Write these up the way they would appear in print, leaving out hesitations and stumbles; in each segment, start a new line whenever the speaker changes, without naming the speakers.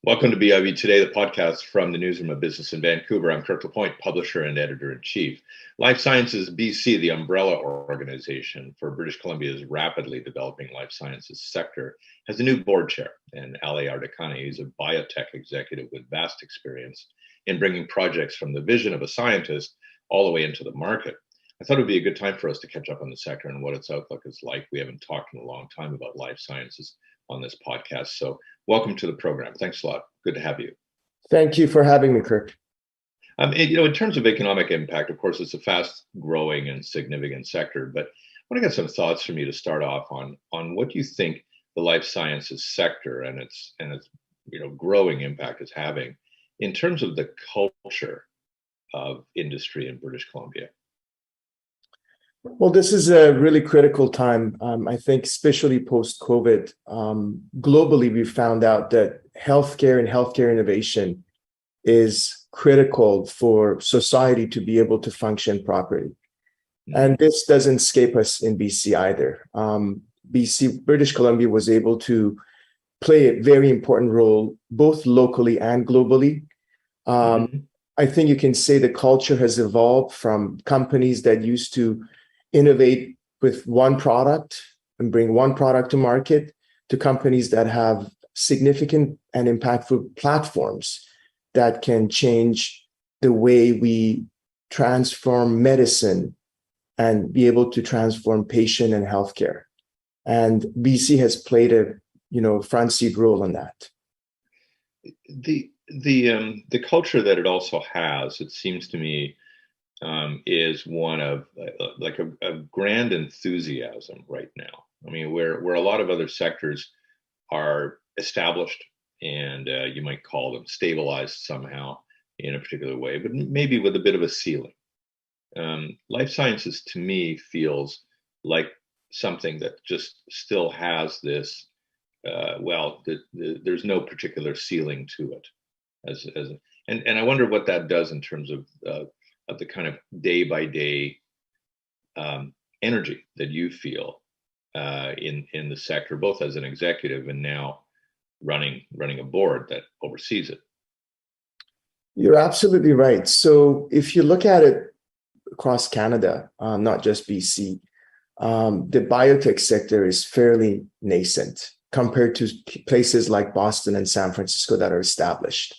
Welcome to BIV Today, the podcast from the Newsroom of Business in Vancouver. I'm Kirk LaPointe, publisher and editor-in-chief. Life Sciences BC, the umbrella organization for British Columbia's rapidly developing life sciences sector, has a new board chair, and Ardakani is a biotech executive with vast experience in bringing projects from the vision of a scientist all the way into the market. I thought it would be a good time for us to catch up on the sector and what its outlook is like. We haven't talked in a long time about life sciences on this podcast. So welcome to the program. Thanks a lot. Good to have you.
Thank you for having me, Kirk.
In terms of economic impact, of course, it's a fast growing and significant sector, but I want to get some thoughts from you to start off on what you think the life sciences sector and its growing impact is having in terms of the culture of industry in British Columbia.
Well, this is a really critical time. I think, especially post-COVID, globally, we found out that healthcare and healthcare innovation is critical for society to be able to function properly. And this doesn't escape us in BC either. British Columbia was able to play a very important role, both locally and globally. I think you can say the culture has evolved from companies that used to innovate with one product and bring one product to market to companies that have significant and impactful platforms that can change the way we transform medicine and be able to transform patient and healthcare. And BC has played a front seat role in that.
The culture that it also has, it seems to me, is one of like a grand enthusiasm right now. I mean, where a lot of other sectors are established and you might call them stabilized somehow in a particular way, but maybe with a bit of a ceiling. Life sciences to me feels like something that just still has this, there's no particular ceiling to it. And I wonder what that does in terms of the kind of day by day energy that you feel in the sector, both as an executive and now running a board that oversees it.
You're absolutely right. So if you look at it across Canada, not just BC, the biotech sector is fairly nascent compared to places like Boston and San Francisco that are established.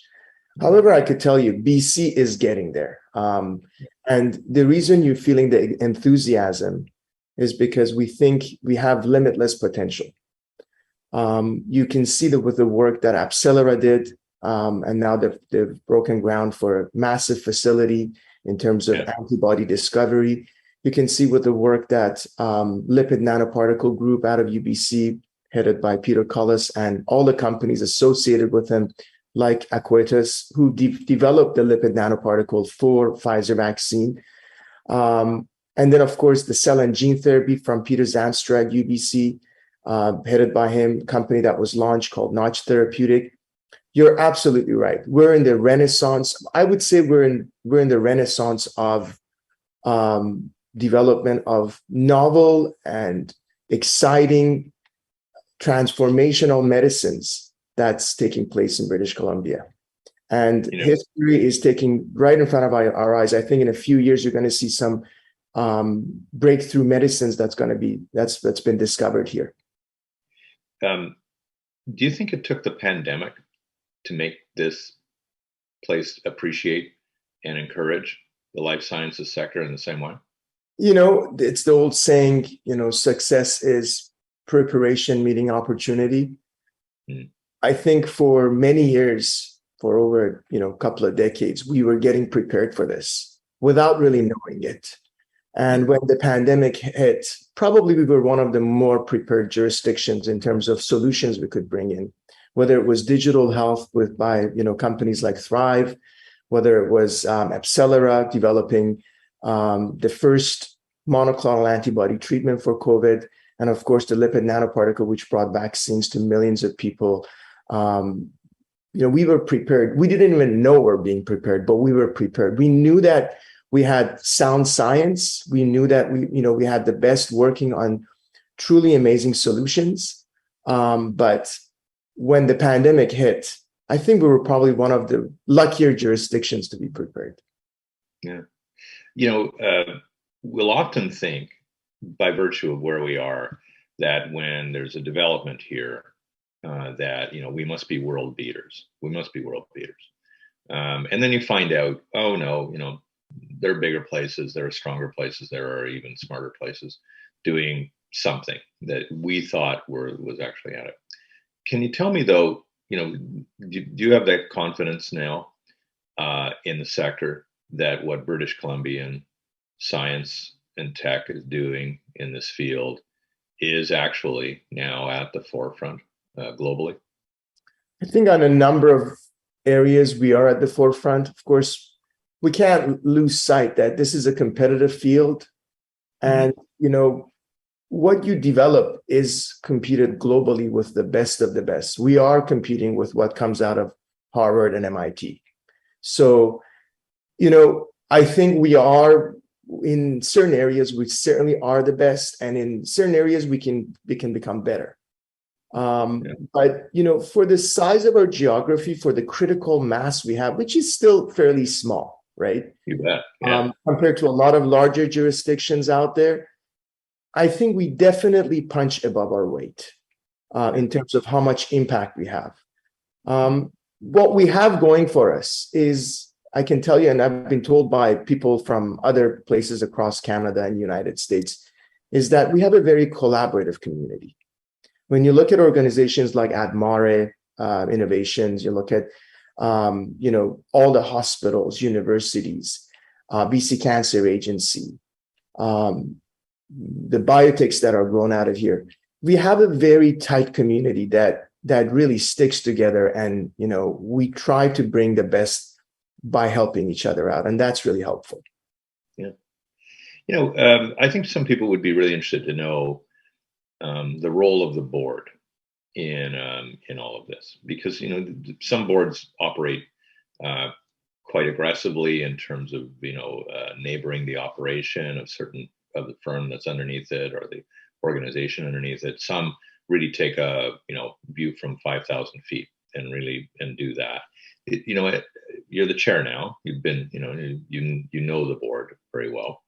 However, I could tell you BC is getting there. And the reason you're feeling the enthusiasm is because we think we have limitless potential. You can see that with the work that Accelera did, and now they've broken ground for a massive facility in terms of antibody discovery. You can see with the work that lipid nanoparticle group out of UBC, headed by Peter Cullis, and all the companies associated with him, like Aquitas, who developed the lipid nanoparticle for Pfizer vaccine. And then, of course, the cell and gene therapy from Peter Zandstrad, UBC, headed by him, company that was launched called Notch Therapeutic. You're absolutely right. We're in the renaissance. I would say we're in the renaissance of development of novel and exciting transformational medicines that's taking place in British Columbia. And history is taking right in front of our eyes. I think in a few years, you're going to see some breakthrough medicines that's been discovered here.
Do you think it took the pandemic to make this place appreciate and encourage the life sciences sector in the same way?
It's the old saying, success is preparation meeting opportunity. I think for many years, for over a couple of decades, we were getting prepared for this without really knowing it. And when the pandemic hit, probably we were one of the more prepared jurisdictions in terms of solutions we could bring in, whether it was digital health by companies like Thrive, whether it was Accelera developing the first monoclonal antibody treatment for COVID, and of course the lipid nanoparticle, which brought vaccines to millions of people. We were prepared. We didn't even know we were being prepared, but we were prepared. We knew that we had sound science. We knew that we had the best working on truly amazing solutions. But when the pandemic hit, I think we were probably one of the luckier jurisdictions to be prepared.
Yeah. We'll often think, by virtue of where we are, that when there's a development here, that we must be world beaters. We must be world beaters. And then you find out, oh no, there are bigger places, there are stronger places, there are even smarter places doing something that we thought was actually at it. Can you tell me though, do you have that confidence now in the sector that what British Columbian science and tech is doing in this field is actually now at the forefront globally?
I think on a number of areas we are at the forefront. Of course, we can't lose sight that this is a competitive field, and what you develop is competed globally with the best of the best. We are competing with what comes out of Harvard and MIT. So, I think we are in certain areas, we certainly are the best, and in certain areas we can become better. But for the size of our geography, for the critical mass we have, which is still fairly small, right?
You bet. Yeah.
Compared to a lot of larger jurisdictions out there, I think we definitely punch above our weight in terms of how much impact we have. What we have going for us is, I can tell you, and I've been told by people from other places across Canada and United States, is that we have a very collaborative community. When you look at organizations like Admare Innovations, you look at all the hospitals, universities, BC Cancer Agency, the biotechs that are grown out of here. We have a very tight community that really sticks together, and we try to bring the best by helping each other out, and that's really helpful.
Yeah, I think some people would be really interested to know the role of the board in all of this, because some boards operate quite aggressively in terms of neighboring the operation of the firm that's underneath it or the organization underneath it. Some really take a view from 5,000 feet and do that. You're the chair now. You've been you know the board very well.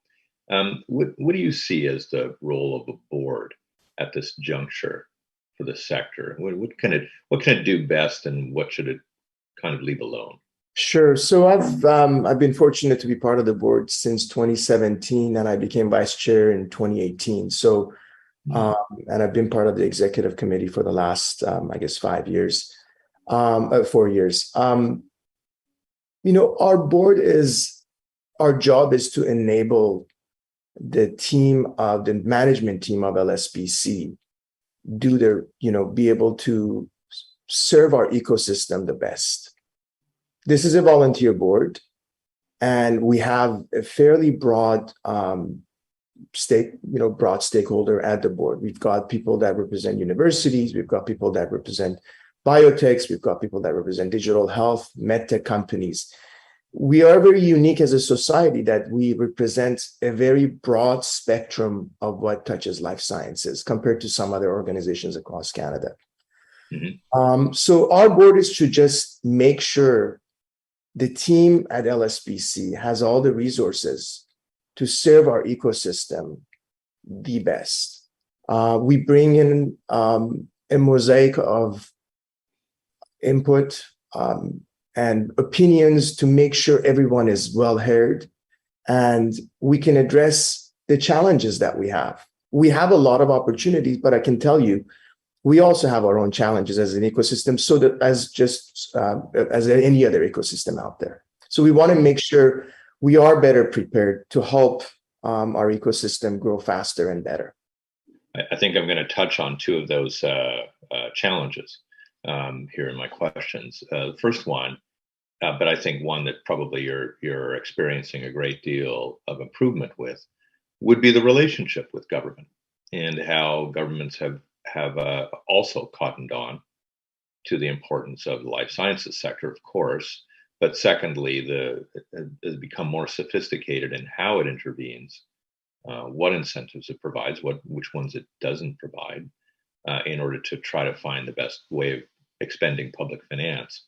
What do you see as the role of the board at this juncture for the sector? What can it do best, and what should it kind of leave alone?
Sure. So I've been fortunate to be part of the board since 2017, and I became vice chair in 2018. So, and I've been part of the executive committee for the last, 4 years. Our job is to enable the management team of LSBC be able to serve our ecosystem the best. This is a volunteer board, and we have a fairly broad stakeholder at the board. We've got people that represent universities, we've got people that represent biotechs, we've got people that represent digital health, medtech companies. We are very unique as a society that we represent a very broad spectrum of what touches life sciences compared to some other organizations across Canada. Mm-hmm. So our board is to just make sure the team at LSBC has all the resources to serve our ecosystem the best. We bring in a mosaic of input and opinions to make sure everyone is well heard, and we can address the challenges that we have. We have a lot of opportunities, but I can tell you, we also have our own challenges as an ecosystem, so that as any other ecosystem out there. So we want to make sure we are better prepared to help our ecosystem grow faster and better.
I think I'm going to touch on two of those challenges here in my questions. The first one, but I think one that probably you're experiencing a great deal of improvement with, would be the relationship with government, and how governments have also cottoned on to the importance of the life sciences sector, of course, but secondly, it has become more sophisticated in how it intervenes, what incentives it provides, which ones it doesn't provide, in order to try to find the best way of expending public finance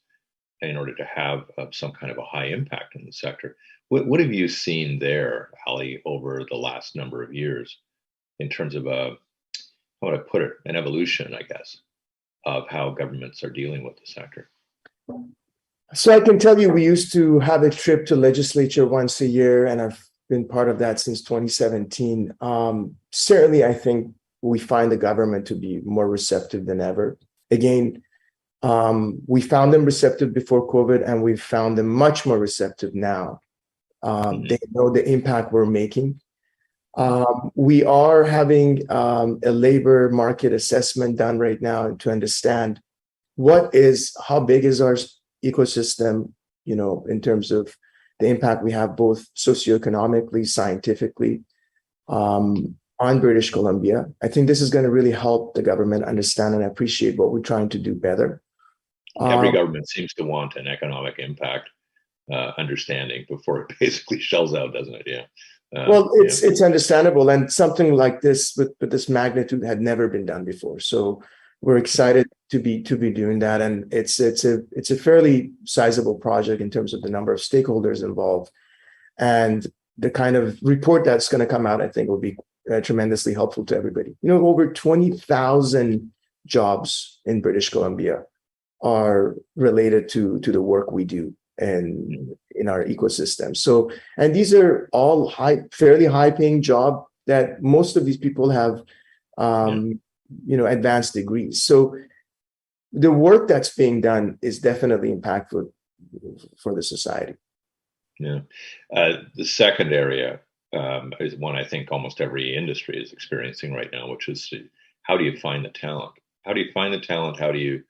in order to have some kind of a high impact in the sector. What have you seen there, Ali, over the last number of years in terms of how would I put it, an evolution, I guess, of how governments are dealing with the sector?
So I can tell you, we used to have a trip to legislature once a year, and I've been part of that since 2017. Certainly, I think we find the government to be more receptive than ever. Again, we found them receptive before COVID, and we've found them much more receptive now. They know the impact we're making. We are having a labor market assessment done right now to understand how big is our ecosystem, in terms of the impact we have both socioeconomically, scientifically, on British Columbia. I think this is going to really help the government understand and appreciate what we're trying to do better.
Every government seems to want an economic impact understanding before it basically shells out, doesn't it? Yeah.
Well, it's understandable, and something like this with this magnitude had never been done before. So we're excited to be doing that, and it's a fairly sizable project in terms of the number of stakeholders involved, and the kind of report that's going to come out, I think, will be tremendously helpful to everybody. Over 20,000 jobs in British Columbia are related to the work we do and in our ecosystem. So, and these are all fairly high-paying job that most of these people have, advanced degrees. So the work that's being done is definitely impactful for the society.
Yeah. The second area is one I think almost every industry is experiencing right now, which is how do you find the talent? How do you find the talent? How do you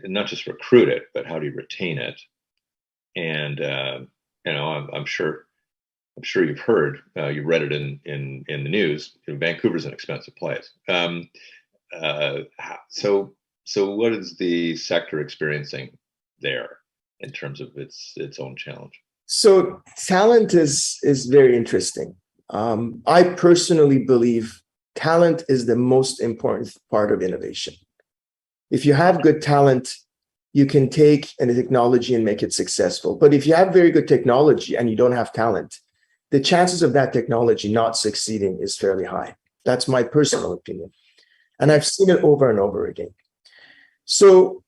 not just recruit it, but how do you retain it? And I'm sure you've heard, you read it in the news. Vancouver's an expensive place. So what is the sector experiencing there in terms of its own challenge?
So talent is very interesting. I personally believe talent is the most important part of innovation. If you have good talent, you can take a technology and make it successful. But if you have very good technology and you don't have talent, the chances of that technology not succeeding is fairly high. That's my personal opinion. And I've seen it over and over again. So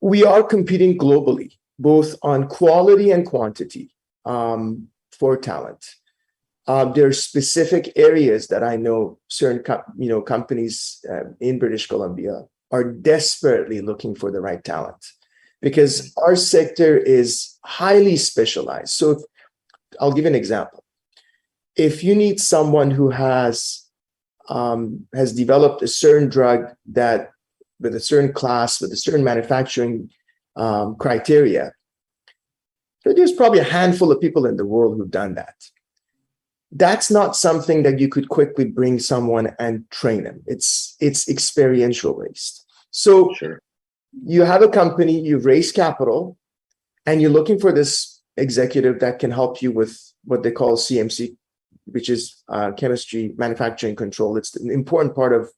we are competing globally, both on quality and quantity, for talent. There are specific areas that I know certain companies in British Columbia are desperately looking for the right talent, because our sector is highly specialized. So I'll give an example. If you need someone who has developed a certain drug that with a certain class, with a certain manufacturing criteria, there's probably a handful of people in the world who've done that. That's not something that you could quickly bring someone and train them. It's experiential based. So sure. You have a company, you've raised capital, and you're looking for this executive that can help you with what they call CMC, which is chemistry, manufacturing control. It's an important part of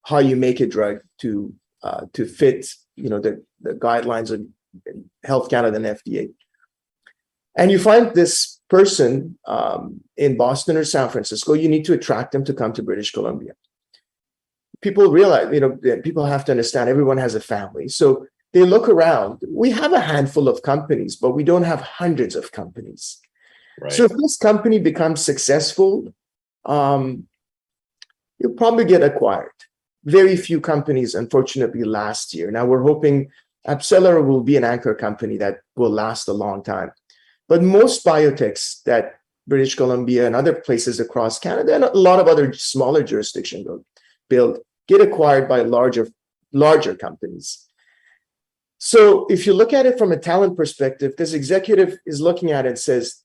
how you make a drug to fit, the guidelines of Health Canada and FDA. And you find this person in Boston or San Francisco, you need to attract them to come to British Columbia. People realize, people have to understand everyone has a family. So they look around. We have a handful of companies, but we don't have hundreds of companies. Right. So if this company becomes successful, you'll probably get acquired. Very few companies, unfortunately, last year. Now we're hoping AbCellera will be an anchor company that will last a long time. But most biotechs that British Columbia and other places across Canada and a lot of other smaller jurisdictions build get acquired by larger companies. So if you look at it from a talent perspective, this executive is looking at it and says,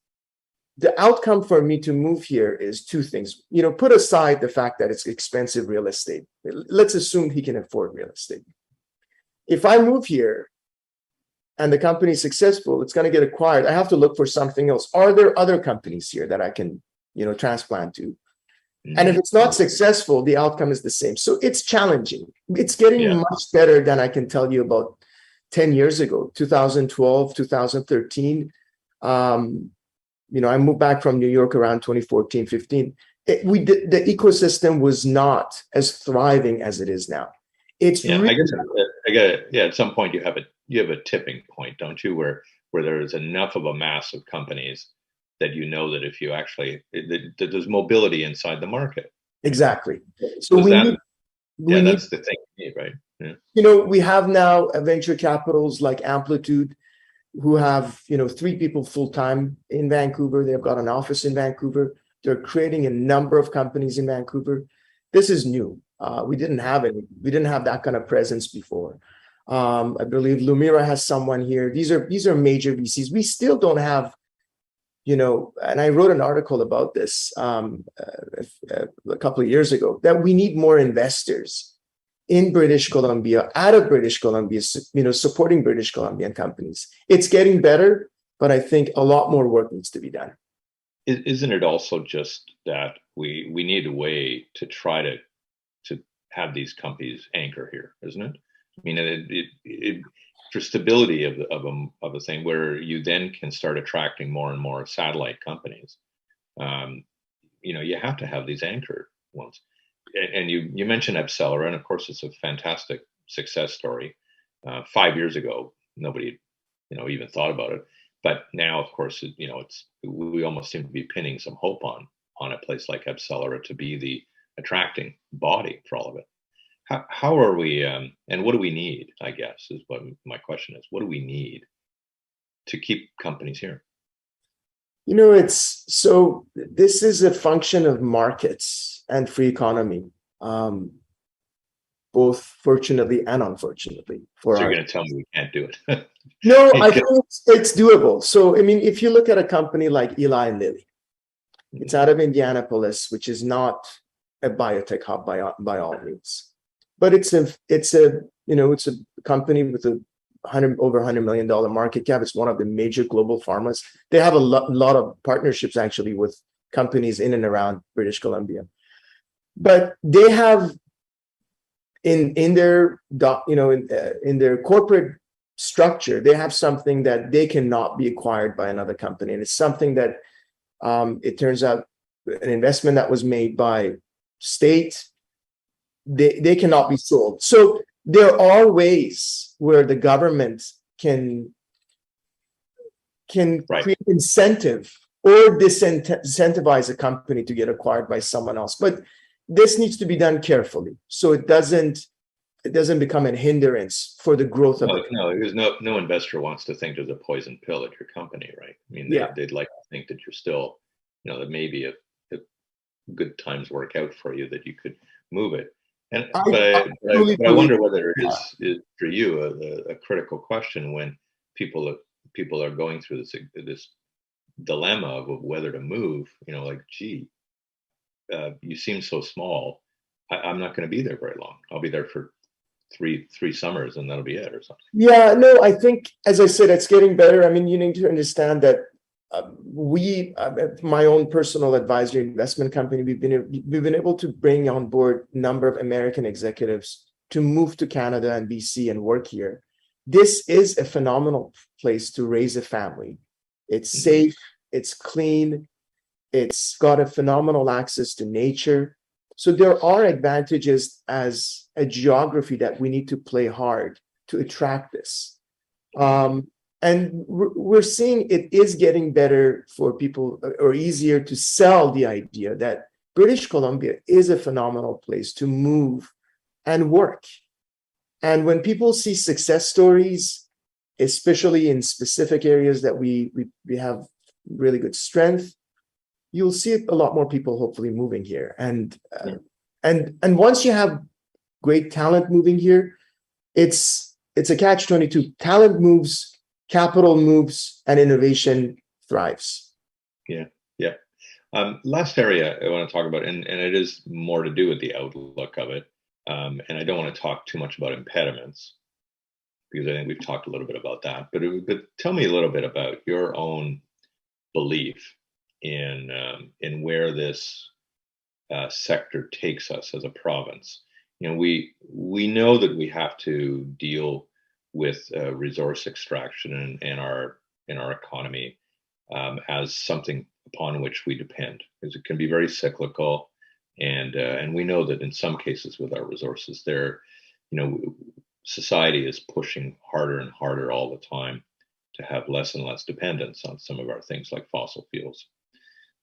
the outcome for me to move here is two things. Put aside the fact that it's expensive real estate. Let's assume he can afford real estate. If I move here and the company is successful, it's going to get acquired. I have to look for something else. Are there other companies here that I can, transplant to? And if it's not successful, the outcome is the same. So it's challenging. It's getting much better than I can tell you about 10 years ago, 2012, 2013. I moved back from New York around 2014, 15. The ecosystem was not as thriving as it is now. It's
I guess at some point you have a tipping point, don't you, where there is enough of a mass of companies that that if you actually that there's mobility inside the market.
Exactly. So that's
the thing, right?
Yeah. We have now venture capitals like Amplitude, who have 3 people full-time in Vancouver. They've got an office in Vancouver. They're creating a number of companies in Vancouver. This is new. We didn't have that kind of presence before. I believe Lumira has someone here. These are major VCs. We still don't have, and I wrote an article about this a couple of years ago, that we need more investors in British Columbia, out of British Columbia, supporting British Columbian companies. It's getting better, but I think a lot more work needs to be done.
Isn't it also just that we need a way to try to have these companies anchor here, isn't it? I mean, for stability of a thing where you then can start attracting more and more satellite companies. You have to have these anchor ones. And you mentioned Epsilon, and of course it's a fantastic success story. 5 years ago, nobody, even thought about it. But now, of course, we almost seem to be pinning some hope on a place like Epsilon to be the attracting body for all of it. How are we, and what do we need, I guess, is what my question is. What do we need to keep companies here?
This is a function of markets and free economy, both fortunately and unfortunately.
So you're going to tell me we can't do it?
No, I think it's doable. So, I mean, if you look at a company like Eli Lilly, it's out of Indianapolis, which is not a biotech hub by all means, but it's a company with over $100 million market cap. It's one of the major global pharmas. They have a lot of partnerships actually with companies in and around British Columbia, but they have in their corporate structure, they have something that they cannot be acquired by another company, and it's something that it turns out an investment that was made by state. They cannot be sold. So there are ways where the government can create incentive or disincentivize a company to get acquired by someone else. But this needs to be done carefully, so it doesn't become a hindrance for the growth of it.
No, because no investor wants to think there's a poison pill at your company, right? I mean, they'd like to think that you're still, that maybe if good times work out for you, that you could move it. And I wonder whether it is for you a critical question when people are going through this dilemma of whether to move. Like, gee, you seem so small. I'm not going to be there very long. I'll be there for three summers, and that'll be it, or something.
Yeah, no, I think, as I said, it's getting better. I mean, you need to understand that my own personal advisory investment company, we've been able to bring on board a number of American executives to move to Canada and BC and work here. This is a phenomenal place to raise a family. It's safe, it's clean, it's got a phenomenal access to nature. So there are advantages as a geography that we need to play hard to attract this. And we're seeing it is getting better for people, or easier to sell the idea that British Columbia is a phenomenal place to move and work. And when people see success stories, especially in specific areas that we have really good strength, you'll see a lot more people hopefully moving here. And once you have great talent moving here, it's a catch-22. Talent moves, capital moves, and innovation thrives.
Yeah. Last area I want to talk about, and it is more to do with the outlook of it. And I don't want to talk too much about impediments, because I think we've talked a little bit about that. But tell me a little bit about your own belief in where this sector takes us as a province. We know that we have to deal with resource extraction in our economy as something upon which we depend, because it can be very cyclical, and we know that in some cases with our resources, society is pushing harder and harder all the time to have less and less dependence on some of our things like fossil fuels.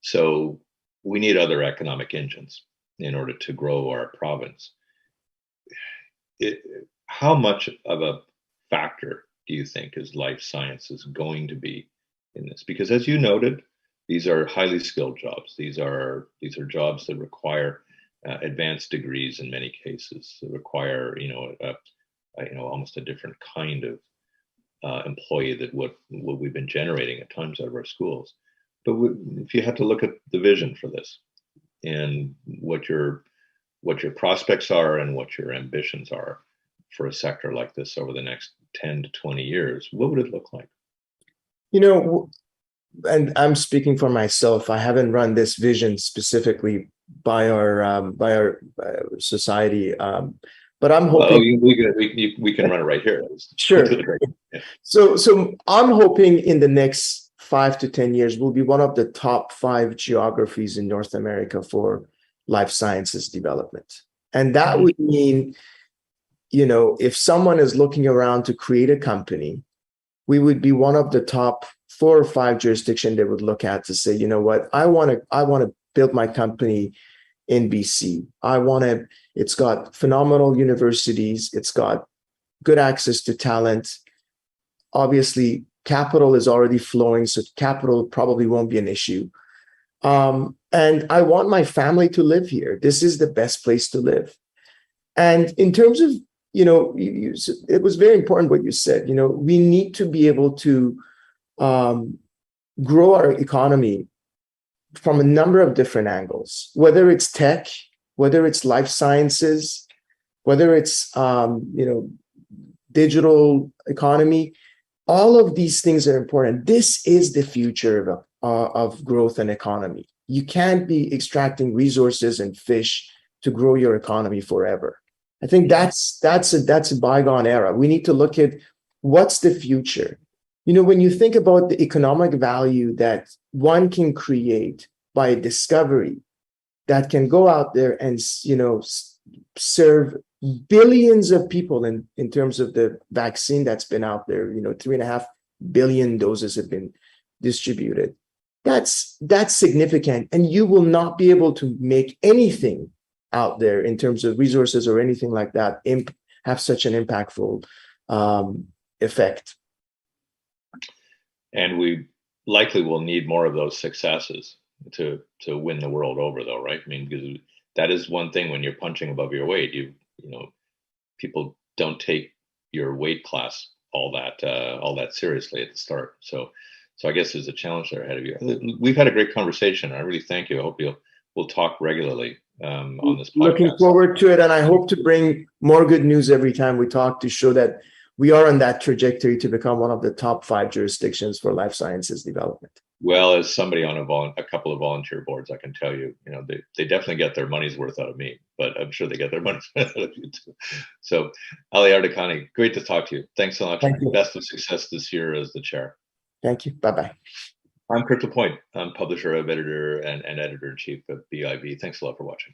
So we need other economic engines in order to grow our province. How much of a factor do you think is life sciences going to be in this? Because as you noted, these are highly skilled jobs. These are jobs that require advanced degrees in many cases. That require almost a different kind of employee that what we've been generating at times out of our schools. But if you had to look at the vision for this and what your prospects are and what your ambitions are for a sector like this over the next 10 to 20 years, what would it look like?
And I'm speaking for myself. I haven't run this vision specifically by our society, but I'm hoping
we can run it right here.
Sure. So I'm hoping in the next 5 to 10 years, we'll be one of the top 5 geographies in North America for life sciences development. And that would mean, if someone is looking around to create a company, we would be one of the top 4 or 5 jurisdictions they would look at to say, you know what, I want to build my company in BC. It's got phenomenal universities. It's got good access to talent. Obviously, capital is already flowing, so capital probably won't be an issue. And I want my family to live here. This is the best place to live. And in terms of, it was very important what you said. We need to be able to grow our economy from a number of different angles, whether it's tech, whether it's life sciences, whether it's digital economy. All of these things are important. This is the future of growth and economy. You can't be extracting resources and fish to grow your economy forever. I think that's a bygone era. We need to look at what's the future. When you think about the economic value that one can create by a discovery that can go out there and serve billions of people in terms of the vaccine that's been out there, 3.5 billion doses have been distributed. That's significant. And you will not be able to make anything out there in terms of resources or anything like that have such an impactful effect.
And we likely will need more of those successes to win the world over, though, right? I mean, because that is one thing when you're punching above your weight, people don't take your weight class all that seriously at the start. So I guess there's a challenge there ahead of you. We've had a great conversation. I really thank you. I hope we'll talk regularly on this podcast.
Looking forward to it, and I hope to bring more good news every time we talk to show that we are on that trajectory to become one of the top 5 jurisdictions for life sciences development.
Well, as somebody on a couple of volunteer boards, I can tell you, they definitely get their money's worth out of me, but I'm sure they get their money's worth out of you too. So, Ali Ardakani, great to talk to you. Thanks so much.
Thank you.
Best of success this year as the chair.
Thank you. Bye-bye.
I'm Kirk LaPointe. I'm publisher, editor, and editor-in-chief of BIV. Thanks a lot for watching.